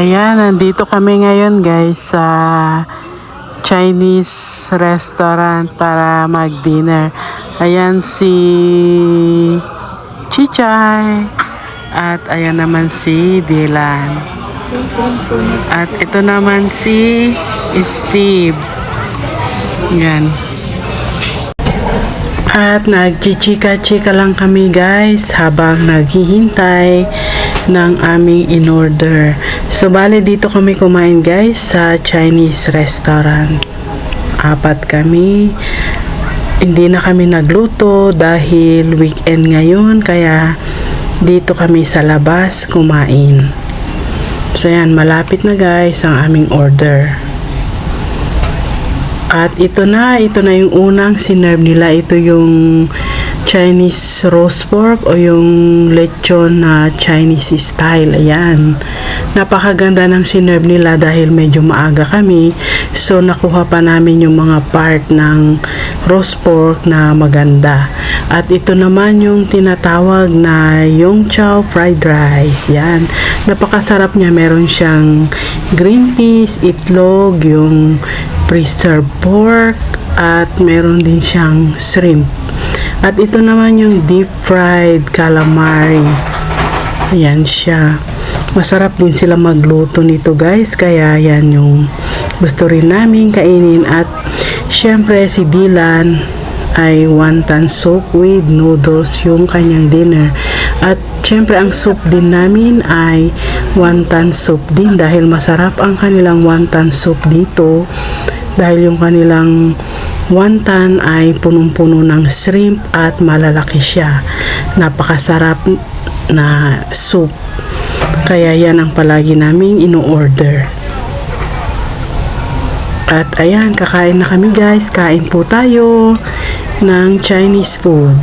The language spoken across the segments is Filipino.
Ayan, nandito kami ngayon guys sa Chinese restaurant para mag-dinner. Ayan si Chichay at ayan naman si Dylan. At ito naman si Steve. Yan. At nagchichika-chika lang kami guys habang naghihintay ng aming in-order. So bale dito kami kumain guys sa Chinese restaurant. 4 kami. Hindi na kami nagluto dahil weekend ngayon kaya dito kami sa labas kumain. So yan, malapit na guys ang aming order. At ito na yung unang sinerve nila. Ito yung Chinese roast pork o yung lechon na Chinese style. Ayan. Napakaganda ng sinerve nila dahil medyo maaga kami. So nakuha pa namin yung mga part ng roast pork na maganda. At ito naman yung tinatawag na yung chow fried rice. Yan. Napakasarap niya. Meron siyang green peas, itlog, yung preserved pork, at meron din siyang shrimp. At ito naman yung deep fried calamari. Ayan siya. Masarap din sila magluto nito guys. Kaya yan yung gusto rin namin kainin. At syempre si Dylan ay wonton soup with noodles yung kanyang dinner. At syempre ang soup din namin ay wonton soup din dahil masarap ang kanilang wonton soup dito. Dahil yung kanilang wonton ay punong-puno ng shrimp at malalaki siya. Napakasarap na soup. Kaya yan ang palagi naming ino-order. At ayan, kakain na kami guys. Kain po tayo ng Chinese food.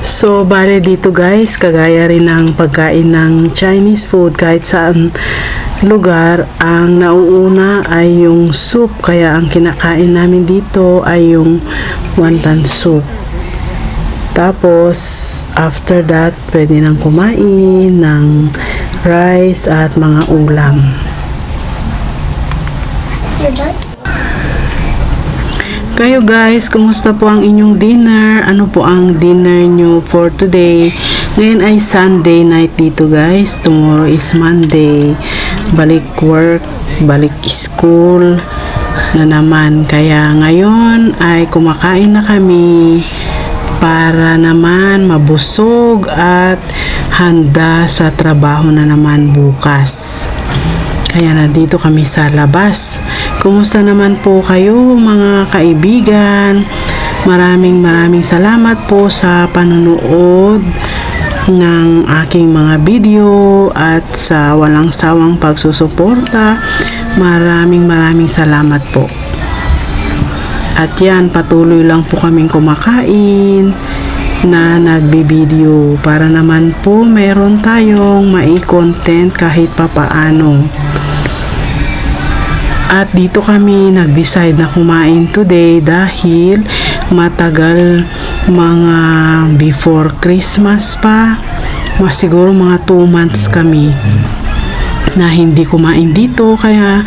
So, bale dito guys, kagaya rin ng pagkain ng Chinese food kahit saan lugar, ang nauuna ay yung soup. Kaya ang kinakain namin dito ay yung wonton soup. Tapos, after that, pwede nang kumain ng rice at mga ulam. Kayo guys, kumusta po ang inyong dinner? Ano po ang dinner nyo for today? Ngayon ay Sunday night dito guys. Tomorrow is Monday. Balik work, balik school na naman. Kaya ngayon ay kumakain na kami para naman mabusog at handa sa trabaho na naman bukas. Kaya nandito kami sa labas. Kumusta naman po kayo mga kaibigan? Maraming salamat po sa panonood ng aking mga video at sa walang sawang pagsusuporta. Maraming salamat po. At yan, patuloy lang po kaming kumakain na nagbibideo para naman po meron tayong mai-content kahit papaano. At dito kami nag-decide na kumain today dahil matagal, mga before Christmas pa, siguro mga 2 months kami na hindi kumain dito. Kaya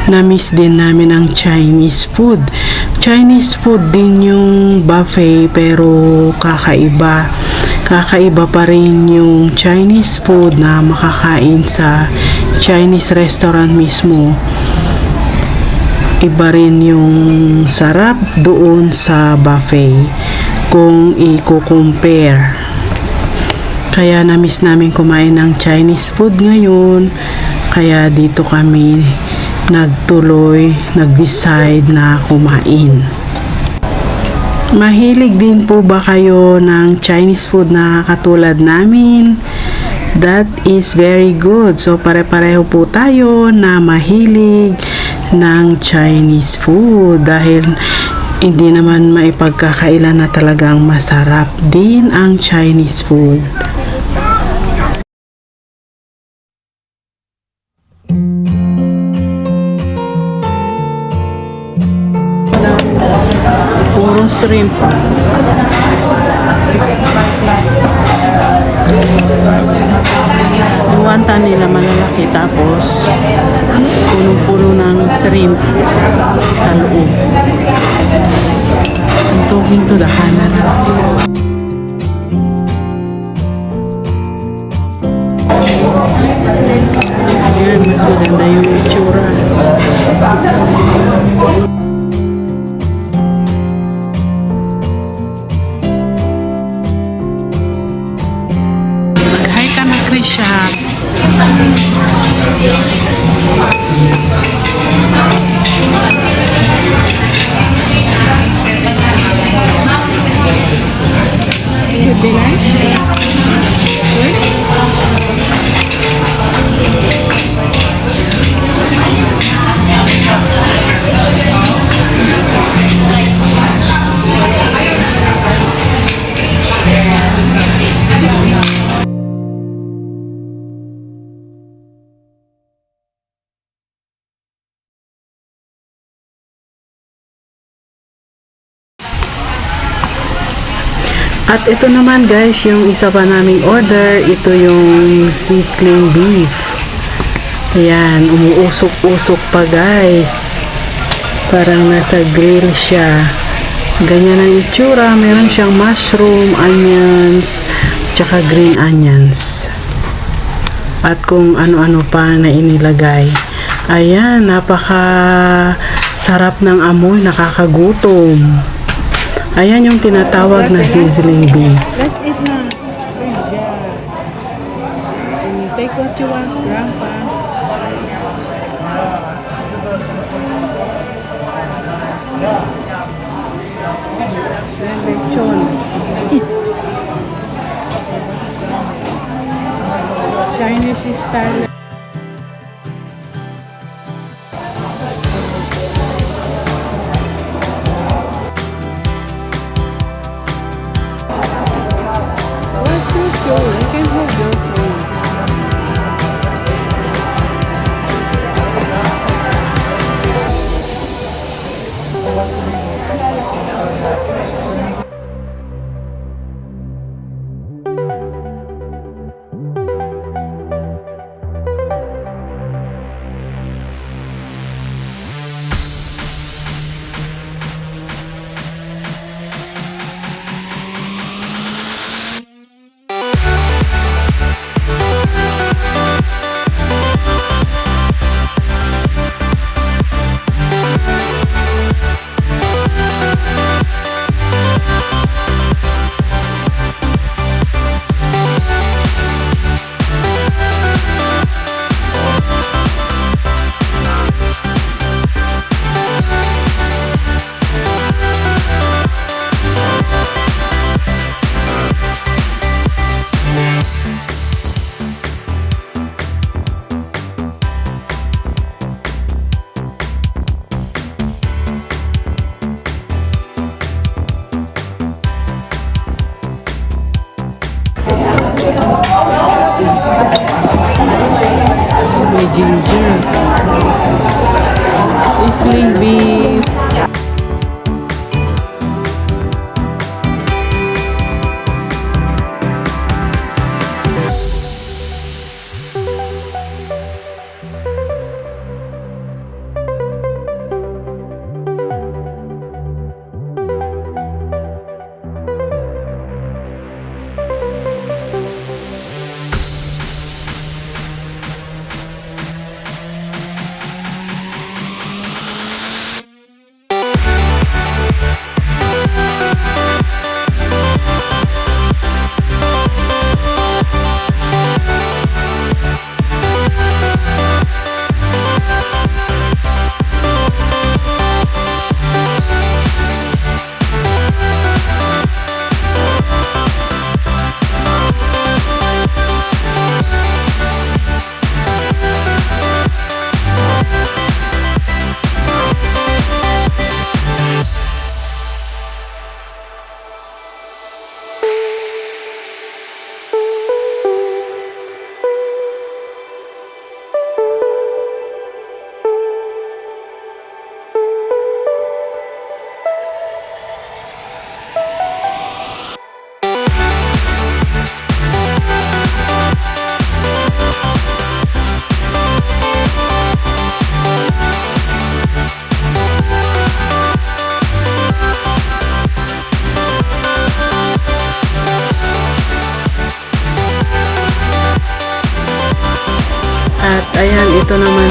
na-miss din namin ang Chinese food. Chinese food din yung buffet pero kakaiba. Kakaiba pa rin yung Chinese food na makakain sa Chinese restaurant mismo. Iba rin yung sarap doon sa buffet kung i-compare. Kaya na-miss namin kumain ng Chinese food ngayon. Kaya dito kami nag-decide na kumain. Mahilig din po ba kayo ng Chinese food na katulad namin? That is very good. So pare-pareho po tayo na mahilig ng Chinese food dahil hindi naman maipagkakailan na talagang masarap din ang Chinese food. Puro shrimp. Yung wonton nila malalaki, tapos punong-puno ng shrimp sa loob. I'm talking to the camera. Ayan, mas maganda yung itsura. Mag-hi ka na, Krisha. Would be nice. At ito naman guys, yung isa pa naming order, ito yung sizzling beef. Ayan, umuusok-usok pa guys. Parang nasa grill siya. Ganyan ang itsura, meron siyang mushroom, onions, tsaka green onions. At kung ano-ano pa na inilagay. Ayan, napaka sarap ng amoy, nakakagutom. Ayan yung tinatawag na sizzling beef. Let's eat na. Good job. Take what you want, Grandpa. Then lechon. Chinese style. What's your show? You can hold your phone. May ginger. Sizzling beef.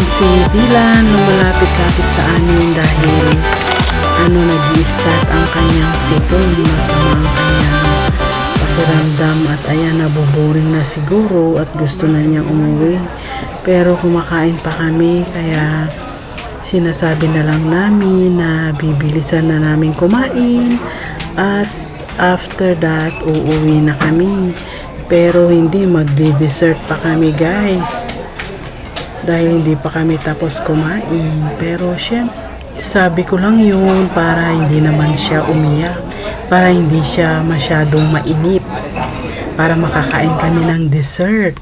si Dylan lumalapit-lapit sa amin dahil nag-i-start ang kanyang sipon, masama ang kanyang pakiramdam at ayan, naboboring na siguro at gusto na niyang umuwi, pero kumakain pa kami kaya sinasabi na lang namin na bibilisan na namin kumain at after that uuwi na kami, pero hindi, magde-dessert pa kami guys dahil hindi pa kami tapos kumain. Pero syempre sabi ko lang yun para hindi naman siya umiyak, para hindi siya masyadong mainip, para makakain kami ng dessert.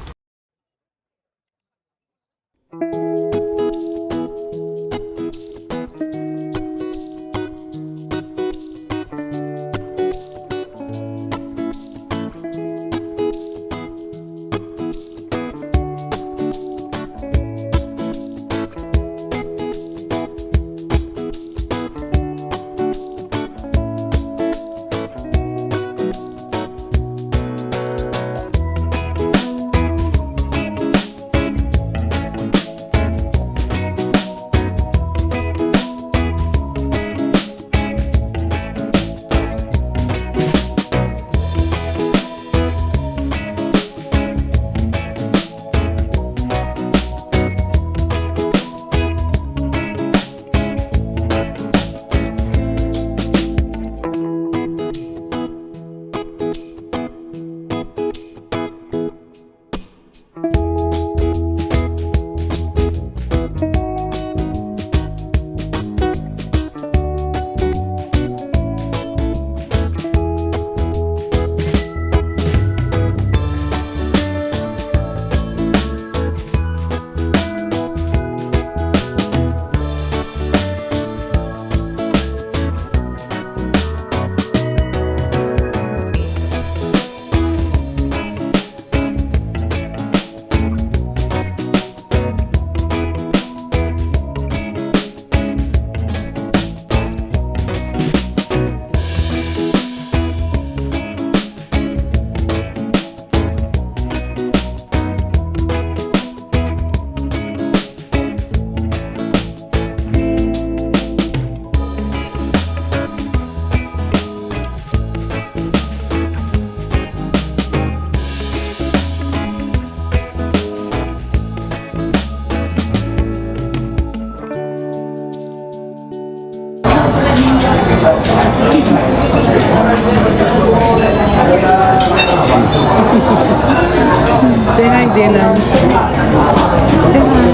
Say hi, Dylan. Say hi.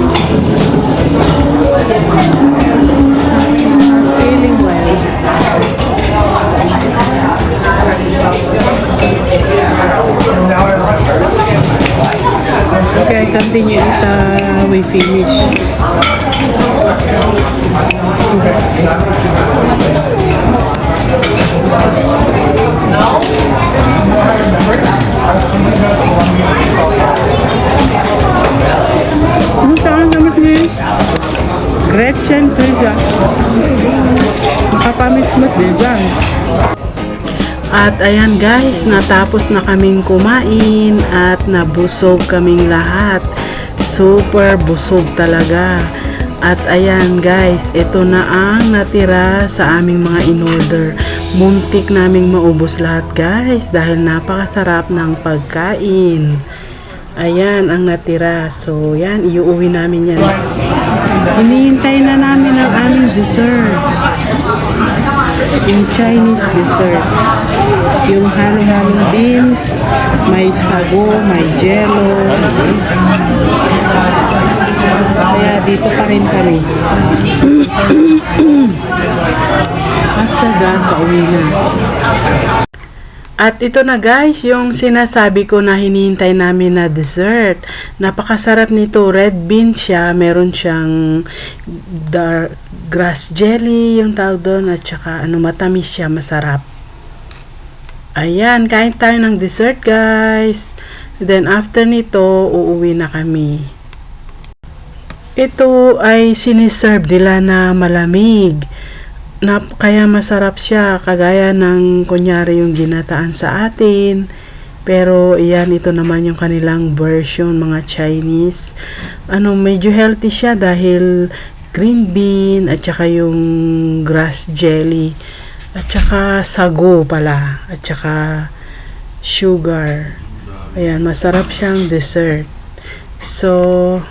Feeling well. Okay, continue it. We finish. Ano saan naman niya? Gretchen Pizza. Makapamismat din dyan. At ayan guys, natapos na kaming kumain at nabusog kaming lahat. Super busog talaga. At ayan guys, ito na ang natira sa aming mga in-order. Muntik naming maubos lahat guys dahil napakasarap ng pagkain. Ayan ang natira. So yan, iuwi namin yan. Hinihintay na namin ang aming dessert. Yung Chinese dessert. Yung halo-halong beans, may sago, may jello. Kaya dito pa rin kami. After that, pauwi na. At ito na guys, yung sinasabi ko na hinihintay namin na dessert. Napakasarap nito. Red bean siya. Meron siyang dark grass jelly, yung tawag doon. At saka matamis siya. Masarap. Ayan, kain tayo ng dessert guys. Then after nito, uuwi na kami. Ito ay siniserve nila na malamig. Kaya masarap siya, kagaya ng kunyari yung ginataan sa atin, Pero yan, ito naman yung kanilang version, mga Chinese. Medyo healthy siya dahil green bean at saka yung grass jelly at saka sago pala at saka sugar. Ayan, masarap siyang dessert. So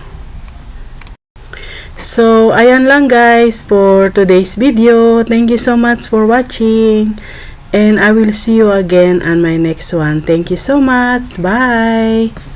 ayan lang guys for today's video. Thank you so much for watching. And I will see you again on my next one. Thank you so much. Bye!